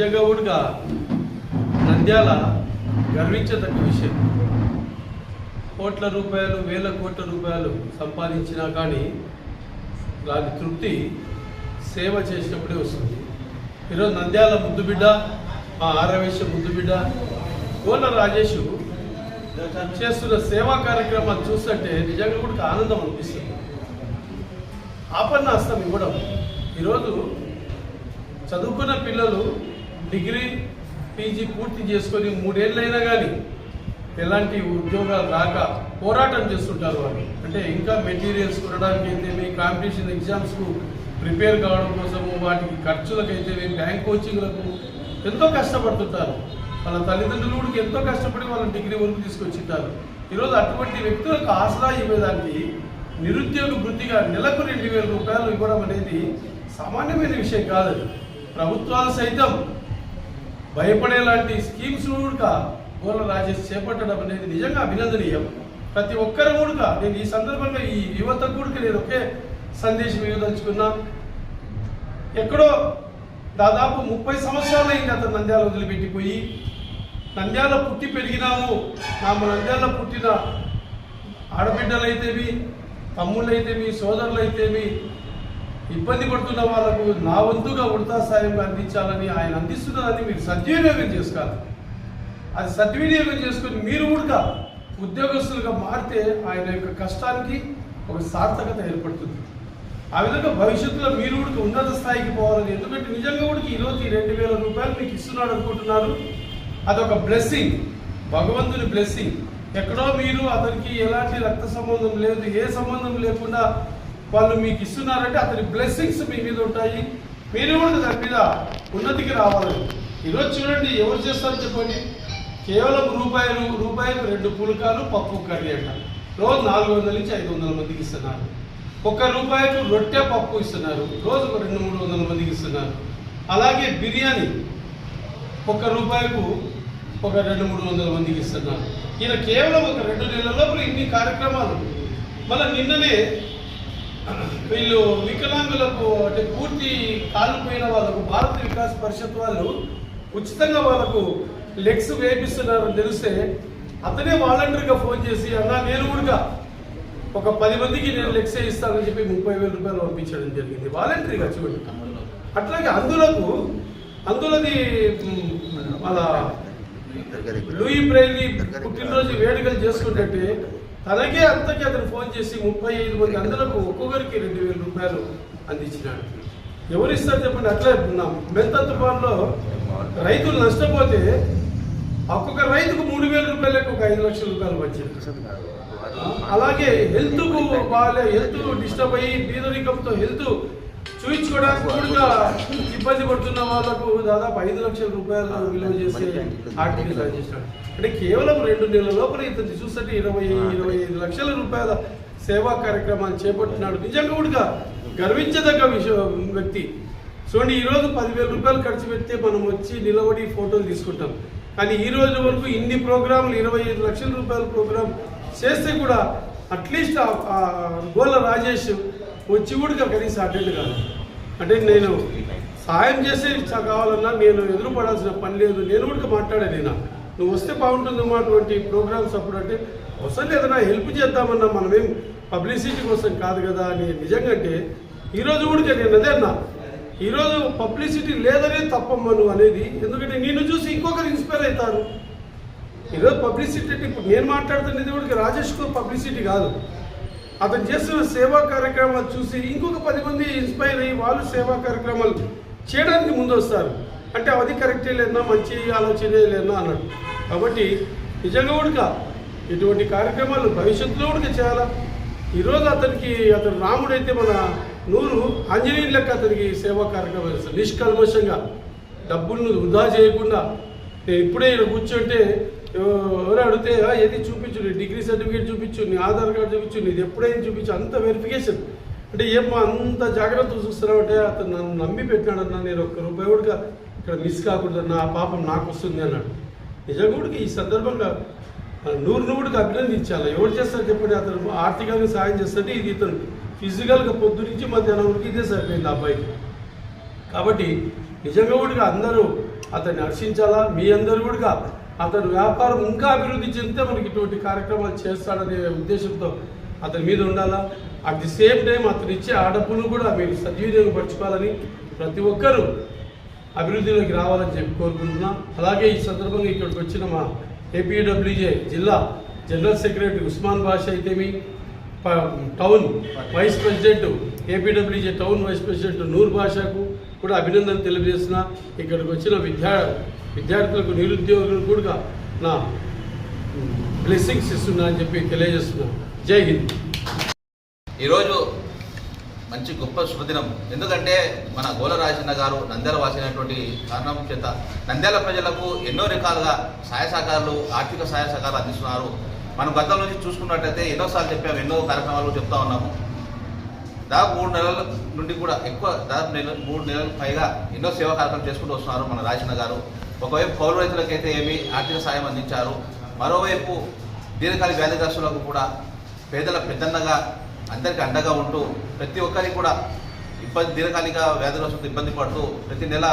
నిజంగా కూడా నంద్యాల గర్వించదగ్గ విషయం. కోట్ల రూపాయలు, వేల కోట్ల రూపాయలు సంపాదించినా కానీ దాని తృప్తి సేవ చేసినప్పుడే వస్తుంది. ఈరోజు నంద్యాల ముద్దుబిడ్డ, మా ఆరవేశ ముద్దుబిడ్డ గోళ్ళ రాజేష్ చేస్తున్న సేవా కార్యక్రమాలు చూస్తుంటే నిజంగా కూడా ఆనందం అనిపిస్తుంది. ఆపన్న హస్తం ఇవ్వడం. ఈరోజు చదువుకున్న పిల్లలు డిగ్రీ పీజీ పూర్తి చేసుకొని 3 ఏళ్ళైనా కానీ ఎలాంటి ఉద్యోగాలు రాక పోరాటం చేస్తుంటారు వాళ్ళు. అంటే ఇంకా మెటీరియల్స్ కొనడానికి అయితేమి, కాంపిటీషన్ ఎగ్జామ్స్కు ప్రిపేర్ కావడం కోసము, వాటికి ఖర్చులకైతేమి, బ్యాంక్ కోచింగ్లకు ఎంతో కష్టపడుతుంటారు. వాళ్ళ తల్లిదండ్రులు కూడా ఎంతో కష్టపడి వాళ్ళని డిగ్రీ వరకు తీసుకొచ్చింటారు. ఈరోజు అటువంటి వ్యక్తులకు ఆసరా ఇవ్వడానికి నిరుద్యోగ వృత్తిగా నెలకు 2,000 రూపాయలు ఇవ్వడం అనేది సామాన్యమైన విషయం కాదు. ప్రభుత్వాలు సైతం భయపడేలాంటి స్కీమ్స్ కూడా గోళ్ళ రాజేష్ చేపట్టడం అనేది నిజంగా అభినందనీయం. ప్రతి ఒక్కరు కూడా నేను ఈ సందర్భంగా ఈ యువతకు కూడా నేను ఒకే సందేశం ఇవ్వదలుచుకున్నా. ఎక్కడో దాదాపు 30 సంవత్సరాలు అయింది అతను నంద్యాల వదిలిపెట్టిపోయి. నంద్యాల పుట్టి పెరిగినాము, నంద్యాల పుట్టిన ఆడబిడ్డలైతేమి, తమ్ముళ్ళైతేమి, సోదరులైతేమి ఇబ్బంది పడుతున్న వాళ్ళకు నా వంతుగా ఉడతా సాయంగా అందించాలని ఆయన అందిస్తున్నదని మీరు సద్వినియోగం చేసుకోవాలి. అది సద్వినియోగం చేసుకుని మీరు కూడా ఉద్యోగస్తులుగా మారితే ఆయన యొక్క కష్టానికి ఒక సార్థకత ఏర్పడుతుంది. ఆ విధంగా భవిష్యత్తులో మీరు కూడా ఉన్నత స్థాయికి పోవాలని. ఎందుకంటే నిజంగా కూడా ఈరోజు 2,000 రూపాయలు మీకు ఇస్తున్నాడు అనుకుంటున్నారు. అదొక బ్లెస్సింగ్, భగవంతుని బ్లెస్సింగ్. ఎక్కడో మీరు అతనికి ఎలాంటి రక్త సంబంధం లేదు, ఏ సంబంధం లేకుండా వాళ్ళు మీకు ఇస్తున్నారంటే అతని బ్లెస్సింగ్స్ మీ మీద ఉంటాయి. మీరు కూడా దాని మీద ఉన్నతికి రావాలని. ఈరోజు చూడండి ఎవరు చేస్తారో చెప్పండి. కేవలం రూపాయలు 2 పుల్కాలు పప్పు కర్రీ అంట. రోజు 400 నుంచి 500 మందికి ఇస్తున్నారు. ₹1 రొట్టె పప్పు ఇస్తున్నారు. రోజు 200-300 మందికి ఇస్తున్నారు. అలాగే బిర్యానీ ₹1 ఒక 200-300 మందికి ఇస్తున్నారు. ఈయన కేవలం ఒక 2 నెలల లోపల ఇన్ని కార్యక్రమాలు. మళ్ళీ నిన్ననే వీళ్ళు వికలాంగులకు అంటే పూర్తి కాలిపోయిన వాళ్ళకు భారత వికాస్ పరిషత్ వాళ్ళు ఉచితంగా వాళ్ళకు లెగ్స్ వేపిస్తున్నారని తెలిస్తే అతనే వాలంటీర్గా ఫోన్ చేసి అన్నా నేను కూడా ఒక 10 మందికి నేను లెగ్స్ ఇస్తానని చెప్పి 30,000 రూపాయలు పంపించడం జరిగింది వాలంటీర్గా. చూడండి. అట్లాగే అందులోది వాళ్ళ లూయి బ్రెయిలీ పుట్టినరోజు వేడుకలు చేసుకుంటే తనకే అంతకీ అతను ఫోన్ చేసి 35 మంది అందులకు ఒక్కొక్కరికి 2,000 రూపాయలు అందించినాడు. ఎవరిస్తారు చెప్పండి. అట్లే మెంత తుఫాన్లో రైతులు నష్టపోతే ఒక్కొక్క రైతుకు 3,000 రూపాయలకు ఒక 5 లక్షల రూపాయలు వచ్చింది. అలాగే హెల్త్కు హెల్త్ డిస్టర్బ్ అయ్యి బీదరికంతో హెల్త్ చూయించుకోవడానికి కూడా ఇబ్బంది పడుతున్న వాళ్ళకు దాదాపు 5 లక్షల రూపాయలు విలువ చేసే ఆర్టికల్ చేసినాడు. అంటే కేవలం 2 నెలల లోపల ఇతను చూస్తుంటే 20-25 లక్షల రూపాయల సేవా కార్యక్రమాన్ని చేపట్టినాడు. నిజంగా కూడా గర్వించదగ్గ వ్యక్తి. చూడండి, ఈరోజు 10,000 రూపాయలు ఖర్చు పెడితే మనం వచ్చి నిలబడి ఫోటోలు తీసుకుంటాం. కానీ ఈ రోజు వరకు ఇన్ని ప్రోగ్రాంలు 25 లక్షల రూపాయల ప్రోగ్రాం చేస్తే కూడా అట్లీస్ట్ గోళ్ళ రాజేష్ వచ్చి కూడా కనీసం అటెండ్ కాదు. అంటే నేను సాయం చేసే కావాలన్నా నేను ఎదురుపడాల్సిన పని లేదు. నేను కూడా మాట్లాడాను, నువ్వు వస్తే బాగుంటుందమ్మా అటువంటి ప్రోగ్రామ్స్ అప్పుడు. అంటే వస్తుంది ఏదైనా హెల్ప్ చేద్దామన్నా, మనమేం పబ్లిసిటీ కోసం కాదు కదా అని. నిజంగా అంటే ఈరోజు కూడా నేను అదే అన్నా, ఈరోజు పబ్లిసిటీ లేదనే తప్పమ్మా నువ్వు అనేది. ఎందుకంటే నిన్ను చూసి ఇంకొకరు ఇన్స్పైర్ అవుతారు. ఈరోజు పబ్లిసిటీ అంటే ఇప్పుడు నేను మాట్లాడుతున్నది కూడా రాజేష్కు పబ్లిసిటీ కాదు. అతను చేస్తున్న సేవా కార్యక్రమాలు చూసి ఇంకొక 10 మంది ఇన్స్పైర్ అయ్యి వాళ్ళు సేవా కార్యక్రమాలు చేయడానికి ముందు వస్తారు. అంటే అది కరెక్టే లేదన్నా, మంచి ఆలోచనే లేదన్నా అన్నాడు. కాబట్టి నిజంగా కూడా ఇటువంటి కార్యక్రమాలు భవిష్యత్తులో కూడా చేయాలా. ఈరోజు అతను రాముడైతే మన నూరు ఆంజనేయుని లెక్క అతనికి సేవా కార్యక్రమాలు చేస్తారు. నిష్కల్మషంగా డబ్బులను వృధా చేయకుండా. నేను ఇప్పుడే ఇక్కడ కూర్చుంటే ఎవరు అడిగితే ఏది చూపించు, నీ డిగ్రీ సర్టిఫికేట్ చూపించు, నీ ఆధార్ కార్డు చూపించు, నీది ఎప్పుడైనా చూపించు, అంత వెరిఫికేషన్. అంటే ఏమో అంత జాగ్రత్తగా చూస్తున్నావు అంటే అతను నన్ను నమ్మి పెట్టినాడన్నా, నేను ₹1 కూడా ఇక్కడ మిస్ కాకూడదన్నా, ఆ పాపం నాకు వస్తుంది అన్నాడు. నిజంగా కూడా ఈ సందర్భంగా 100 కూడా అభినందించాలి. ఎవరు చేస్తారు చెప్పండి. అతను ఆర్థికంగా సాయం చేస్తుంటే ఇది ఇతను ఫిజికల్గా పొద్దు నుంచి మధ్యాహ్నం వరకు ఇదే సరిపోయింది అబ్బాయికి. కాబట్టి నిజంగా కూడా అందరూ అతన్ని హర్షించాలా. మీ అందరూ కూడా అతని వ్యాపారం ఇంకా అభివృద్ధి చెందితే మనకి ఇటువంటి కార్యక్రమాలు చేస్తాడనే ఉద్దేశంతో అతని మీద ఉండాలా. అట్ ది సేమ్ టైం అతను ఇచ్చే ఆ డబ్బులు కూడా మీరు సద్వినియోగపరచుకోవాలని, ప్రతి ఒక్కరూ అభివృద్ధిలోకి రావాలని చెప్పి కోరుకుంటున్నా. అలాగే ఈ సందర్భంగా ఇక్కడికి వచ్చిన మా ఏపీడబ్ల్యూజే జిల్లా జనరల్ సెక్రటరీ ఉస్మాన్ బాషా అయితేమి, town vice president APWJ town vice president Noor బాషాకు కూడా అభినందన తెలియజేస్తున్నా. ఇక్కడికి వచ్చిన విద్యార్థులకు నిరుద్యోగులకు కూడా నా బ్లెస్సింగ్స్ ఇస్తున్నా అని చెప్పి తెలియజేస్తున్నా. జై హింద్. ఈరోజు మంచి గొప్ప శుభదినం. ఎందుకంటే మన గోల రాజన్న గారు నంద్యాల వాసినటువంటి కారణం చేత నంద్యాల ప్రజలకు ఎన్నో రకాలుగా సహాయ సహకారాలు, ఆర్థిక సహాయ సహకారాలు అందిస్తున్నారు. మనం గతం నుంచి చూసుకున్నట్టయితే ఎన్నోసార్లు చెప్పాము, ఎన్నో కార్యక్రమాలు చెప్తా ఉన్నాము. దాదాపు 3 నెలల నుండి కూడా ఎక్కువ, దాదాపు 3 నెలలకు పైగా ఎన్నో సేవా కార్యక్రమాలు చేసుకుంటూ వస్తున్నారు మన రాజన్న గారు. ఒకవైపు కౌలు రైతులకైతే ఏమి ఆర్థిక సాయం అందించారు, మరోవైపు దీర్ఘకాలిక వ్యాధిగ్రస్తులకు కూడా పేదల పెద్దన్నగా అందరికీ అండగా ఉంటూ ప్రతి ఒక్కరికి కూడా దీర్ఘకాలిక వ్యాధిగ్రస్తులకు ఇబ్బంది పడుతూ ప్రతి నెల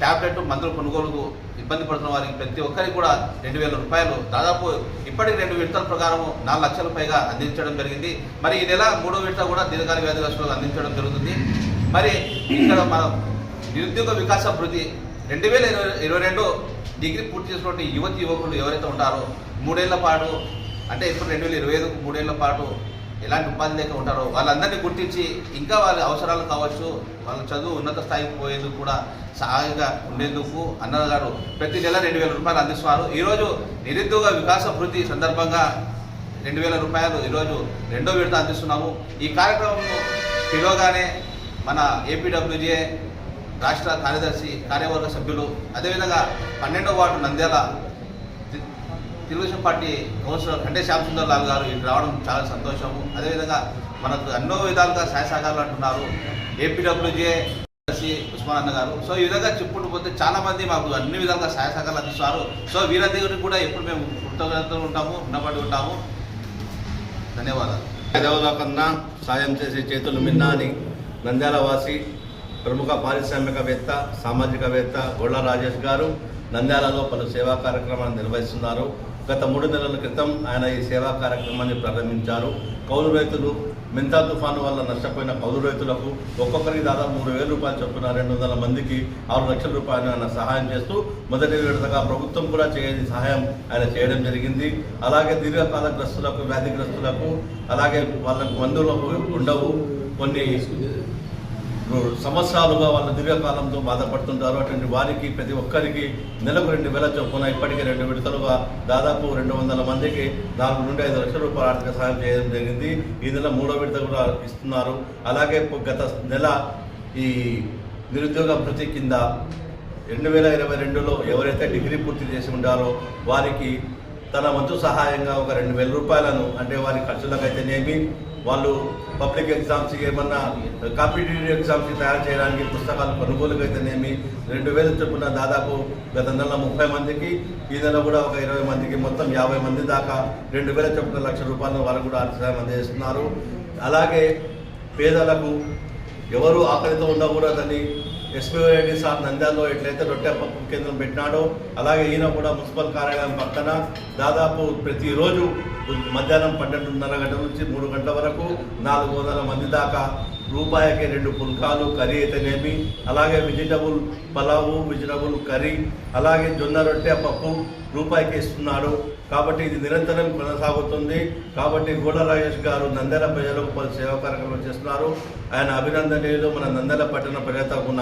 ట్యాబ్లెట్ మందులు కొనుగోలుకు ఇబ్బంది పడుతున్న వారికి ప్రతి ఒక్కరికి కూడా 2,000 రూపాయలు, దాదాపు ఇప్పటికి 2 విడతల ప్రకారం 4 లక్షల పైగా అందించడం జరిగింది. మరి ఈ నెల 3వ విడత కూడా దీర్ఘకాలిక వ్యాధిగ్రస్తులకు అందించడం జరుగుతుంది. మరి ఇక్కడ మన నిరుద్యోగ వికాస అభివృద్ధి 2022 డిగ్రీ పూర్తి చేసినటువంటి యువకులు ఎవరైతే ఉంటారో 3 ఏళ్ల పాటు, అంటే ఇప్పుడు 2025కు 3 ఏళ్ల పాటు ఎలాంటి ఉపాధి లేక ఉంటారో వాళ్ళందరినీ గుర్తించి ఇంకా వాళ్ళ అవసరాలు కావచ్చు, వాళ్ళ చదువు ఉన్నత స్థాయికి పోయేందుకు కూడా సహాయంగా ఉండేందుకు అన్నగారు ప్రతి నెల 2,000 రూపాయలు అందిస్తున్నారు. ఈరోజు నిరుద్యోగ వికాస అభివృద్ధి సందర్భంగా 2,000 రూపాయలు ఈరోజు 2వ విడత అందిస్తున్నాము. ఈ కార్యక్రమం పిలవగానే మన ఏపీడబ్ల్యూజే రాష్ట్ర కార్యదర్శి, కార్యవర్గ సభ్యులు, అదేవిధంగా 12వ ward Nandyal Telugudesam party councillor అంటే శ్యామ్ సుందర్ లాల్ గారు ఇటు రావడం చాలా సంతోషము. అదేవిధంగా మనకు ఎన్నో విధాలుగా సహాయ సహకారాలు అంటున్నారు ఏపీడబ్ల్యూజే ఉస్మాన్ అన్న గారు. సో ఈ విధంగా చెప్పుకుంటూ పోతే చాలా మంది మాకు అన్ని విధాలుగా సహాయ సహకారాలు అందిస్తున్నారు. సో వీరందరికీ కూడా ఎప్పుడు మేము కృతజ్ఞతలు ఉంటాము, రుణపడి ఉంటాము. ధన్యవాదాలు. పేదవాళ్ళ కన్నా సాయం చేసే చేతులు మిన్నా అని నంద్యాల వాసి ప్రముఖ పారిశ్రామికవేత్త, సామాజికవేత్త గోళ్ళ రాజేష్ గారు నంద్యాలలో పలు సేవా కార్యక్రమాలను నిర్వహిస్తున్నారు. గత 3 నెలల క్రితం ఆయన ఈ సేవా కార్యక్రమాన్ని ప్రారంభించారు. కౌలు రైతులు మెంతా తుఫాను వల్ల నష్టపోయిన కౌలు రైతులకు ఒక్కొక్కరికి దాదాపు 3,000 రూపాయలు చొప్పున 200 మందికి 6 లక్షల రూపాయలు ఆయన సహాయం చేస్తూ మొదటి విడతగా ప్రభుత్వం కూడా చేయని సహాయం ఆయన చేయడం జరిగింది. అలాగే దీర్ఘకాలగ్రస్తులకు, వ్యాధిగ్రస్తులకు, అలాగే వాళ్ళకు మందులకు ఉండవు, కొన్ని సంవత్సరాలుగా వాళ్ళు దీర్ఘకాలంతో బాధపడుతుంటారు. అటువంటి వారికి ప్రతి ఒక్కరికి నెలకు 2,000 చొప్పున ఇప్పటికీ 2 విడతలుగా దాదాపు 200 మందికి 4 నుండి 5 లక్షల రూపాయల ఆర్థిక సహాయం చేయడం జరిగింది. ఈ నెల 3వ విడత కూడా ఇస్తున్నారు. అలాగే గత నెల ఈ నిరుద్యోగ భృతి కింద 2022లో ఎవరైతే డిగ్రీ పూర్తి చేసి ఉంటారో వారికి తన వంతు సహాయంగా ఒక 2,000 రూపాయలను, అంటే వారి ఖర్చులకైతేనేమి, వాళ్ళు పబ్లిక్ ఎగ్జామ్స్కి ఏమన్నా కాంపిటేటివ్ ఎగ్జామ్స్కి తయారు చేయడానికి పుస్తకాలు కొనుగోలుకైతేనేమి 2,000 చొప్పున దాదాపు గత నెల 30 మందికి, ఈ నెల కూడా ఒక 20 మందికి, మొత్తం 50 మంది దాకా 2,000 చొప్పున 1 లక్ష రూపాయలు వారు కూడా ఆర్థిక సహాయం అందజేస్తున్నారు. అలాగే పేదలకు ఎవరు ఆకలితో ఉండకూడదని ఎస్పీఐడి సార్ నంద్యాలలో ఎట్లయితే రొట్టె పప్పు కేంద్రం పెట్టినాడో అలాగే ఈయన కూడా మున్సిపల్ కార్యాలయం పక్కన దాదాపు ప్రతిరోజు మధ్యాహ్నం 12:30 గంటల నుంచి 3 గంటల వరకు 400 మంది దాకా రూపాయికి 2 పుల్కాలు కర్రీ అయితేనేమి, అలాగే వెజిటబుల్ పలావు, వెజిటబుల్ కర్రీ, అలాగే జొన్న రొట్టె పప్పు రూపాయికి ఇస్తున్నాడు. కాబట్టి ఇది నిరంతరం కొనసాగుతుంది. కాబట్టి గోళ్ళ రాజేష్ గారు నంద్యాల ప్రజలకు పలు సేవా కార్యక్రమాలు చేస్తున్నారు. ఆయన అభినందనీయులు. మన నంద్యాల పట్టణ ప్రజల తరఫున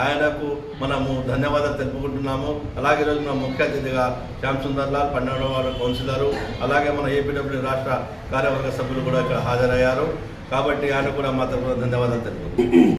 ఆయనకు మనము ధన్యవాదాలు తెలుపుకుంటున్నాము. అలాగే ఈరోజు మన ముఖ్య అతిథిగా శ్యామ్ సుందర్ లాల్ 12వ వార్డు కౌన్సిలరు, అలాగే మన ఏపీడబ్ల్యూ రాష్ట్ర కార్యవర్గ సభ్యులు కూడా ఇక్కడ హాజరయ్యారు. కాబట్టి ఆయన కూడా మా తరఫున ధన్యవాదాలు తెలుపుకుంటున్నాం.